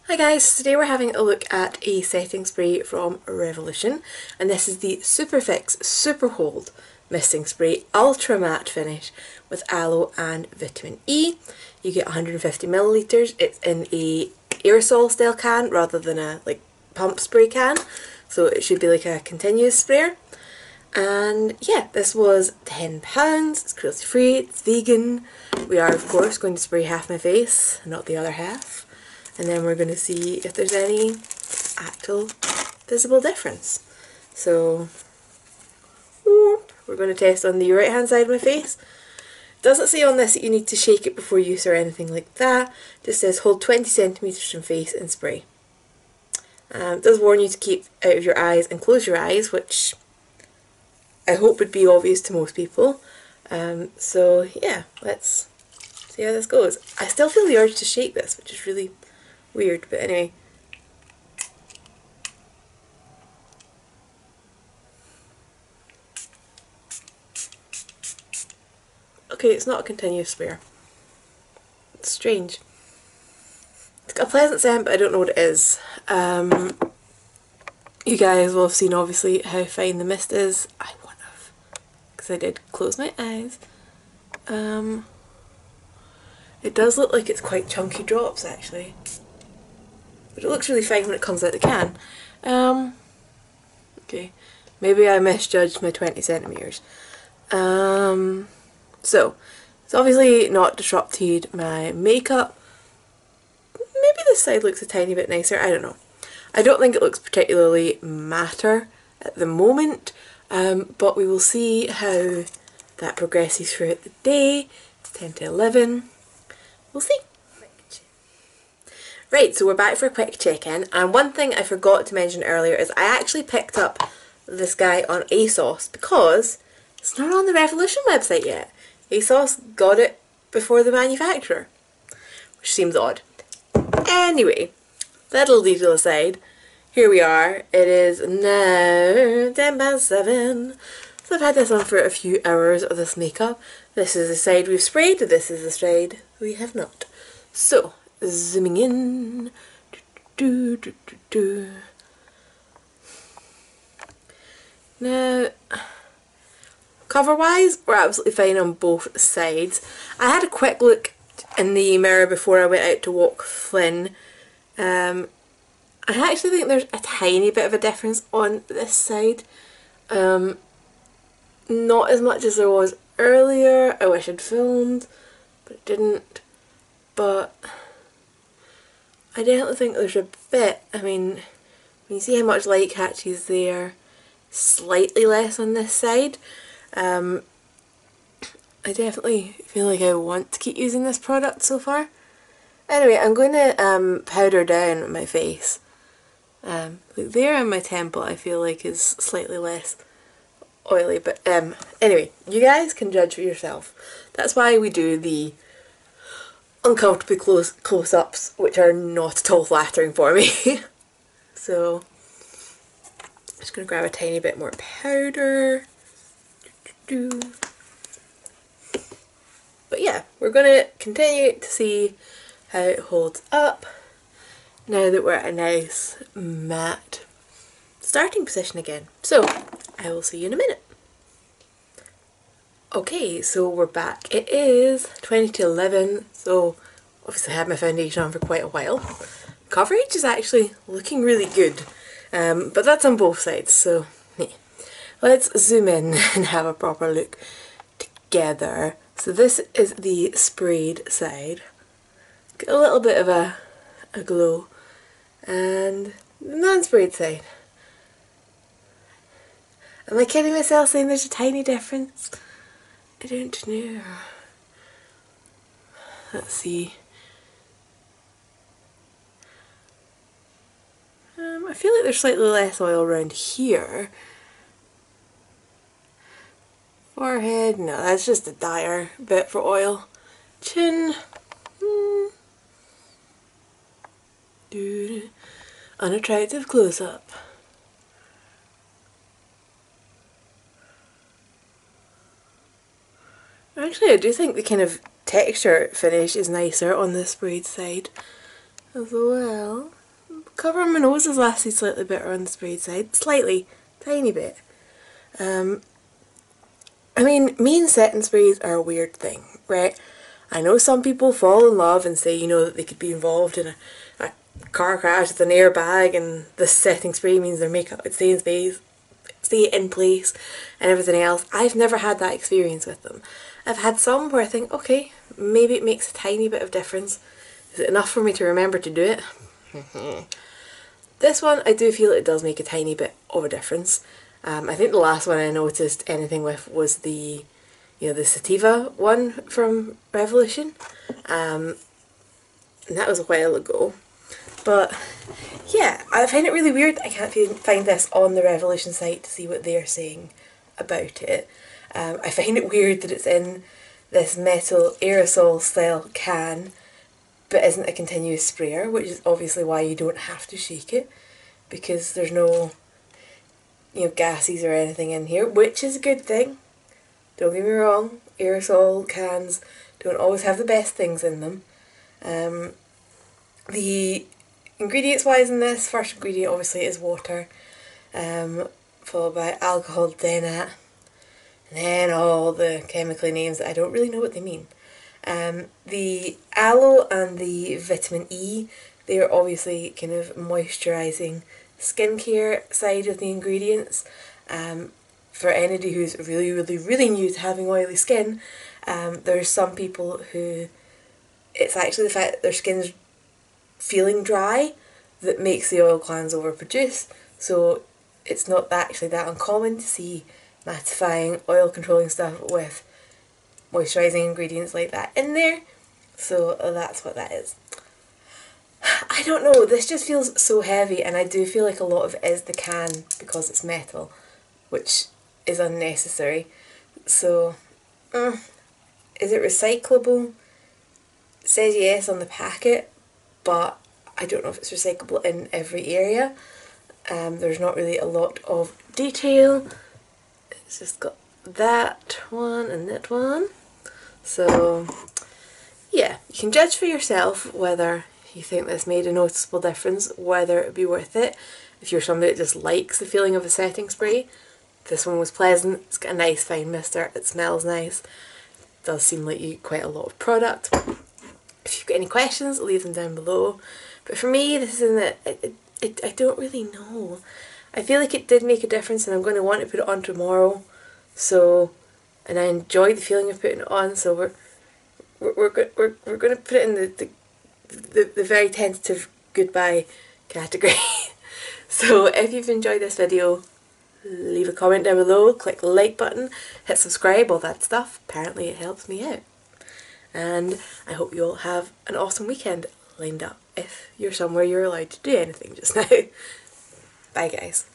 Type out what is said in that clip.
Hi guys, today we're having a look at a setting spray from Revolution, and this is the Superfix Superhold Misting Spray Ultra Matte Finish with Aloe and Vitamin E. You get 150 millilitres. It's in a aerosol style can rather than a pump spray can, so it should be like a continuous sprayer. And yeah, this was £10. It's cruelty free, it's vegan. We are of course going to spray half my face, not the other half. And then we're going to see if there's any actual visible difference. So we're going to test on the right hand side of my face. It doesn't say on this that you need to shake it before use or anything like that. It just says hold 20 centimetres from face and spray. It does warn you to keep out of your eyes and close your eyes, which I hope would be obvious to most people. So yeah, let's see how this goes. I still feel the urge to shake this, which is really weird, but anyway. Okay, it's not a continuous sprayer. It's strange. It's got a pleasant scent, but I don't know what it is. You guys will have seen obviously how fine the mist is. I would have, because I did close my eyes. It does look like it's quite chunky drops actually. But it looks really fine when it comes out the can. Okay, maybe I misjudged my 20 centimetres. So, it's obviously not disrupted my makeup. Maybe this side looks a tiny bit nicer, I don't know. I don't think it looks particularly matter at the moment, but we will see how that progresses throughout the day. It's 10 to 11. We'll see. Right, so we're back for a quick check-in, and one thing I forgot to mention earlier is I actually picked up this guy on ASOS because it's not on the Revolution website yet. ASOS got it before the manufacturer, which seems odd. Anyway, little detail aside, here we are. It is now 7:10. So I've had this on for a few hours of this makeup. This is the side we've sprayed, this is the side we have not. So, zooming in. Now, cover-wise, we're absolutely fine on both sides. I had a quick look in the mirror before I went out to walk Flynn. I actually think there's a tiny bit of a difference on this side. Not as much as there was earlier. I wish I'd filmed, but it didn't. But I definitely think there's a bit. I mean, when you see how much light catches there, slightly less on this side. I definitely feel like I want to keep using this product so far. Anyway, I'm going to powder down my face. Like there on my temple I feel like is slightly less oily, but anyway, you guys can judge for yourself. That's why we do the uncomfortably close-ups, which are not at all flattering for me. So, I'm just going to grab a tiny bit more powder. But yeah, we're going to continue to see how it holds up now that we're at a nice matte starting position again. So, I will see you in a minute. Okay, so we're back. It is 20 to 11, so obviously I had my foundation on for quite a while. Coverage is actually looking really good, but that's on both sides, so yeah. Let's zoom in and have a proper look together. So this is the sprayed side. Get a little bit of a glow. And the non-sprayed side. Am I kidding myself saying there's a tiny difference? I don't know. Let's see. I feel like there's slightly less oil around here. Forehead, no, that's just a dire bit for oil. Chin, unattractive close-up. Actually, I do think the kind of texture finish is nicer on the sprayed side. as well. Covering my nose has lasted slightly better on the sprayed side. Slightly. Tiny bit. I mean, me and setting sprays are a weird thing, right? I know some people fall in love and say, you know, that they could be involved in a car crash with an airbag, and this setting spray means their makeup would stay in place and everything else. I've never had that experience with them. I've had some where I think, okay, maybe it makes a tiny bit of difference. Is it enough for me to remember to do it? This one, I do feel it does make a tiny bit of a difference. I think the last one I noticed anything with was the sativa one from Revolution. And that was a while ago. But yeah, I find it really weird that I can't find this on the Revolution site to see what they're saying about it. I find it weird that it's in this metal aerosol style can but isn't a continuous sprayer, which is obviously why you don't have to shake it, because there's no gases or anything in here, which is a good thing. Don't get me wrong, aerosol cans don't always have the best things in them. The ingredients wise in this, first ingredient obviously is water, followed by alcohol denat, and then all the chemical names that I don't really know what they mean. The aloe and the vitamin E, they are obviously kind of moisturising skincare side of the ingredients. For anybody who's really new to having oily skin, there's some people who it's actually the fact that their skin's feeling dry that makes the oil glands overproduce. So it's not actually that uncommon to see mattifying, oil controlling stuff with moisturising ingredients like that in there. So that's what that is. I don't know, this just feels so heavy, and I do feel like a lot of it is the can because it's metal, which is unnecessary. So, is it recyclable? It says yes on the packet, but I don't know if it's recyclable in every area. There's not really a lot of detail. It's just got that one and that one. So, yeah, you can judge for yourself whether you think this made a noticeable difference, whether it would be worth it. If you're somebody that just likes the feeling of a setting spray, this one was pleasant. It's got a nice fine mister, it smells nice. It does seem like you get quite a lot of product. If you've got any questions, leave them down below. But for me, this is in that I don't really know. I feel like it did make a difference, and I'm going to want to put it on tomorrow. So, and I enjoyed the feeling of putting it on. So we're going to put it in the very tentative goodbye category. So if you've enjoyed this video, leave a comment down below, click the like button, hit subscribe, all that stuff. Apparently it helps me out. And I hope you all have an awesome weekend lined up if you're somewhere you're allowed to do anything just now. Bye guys.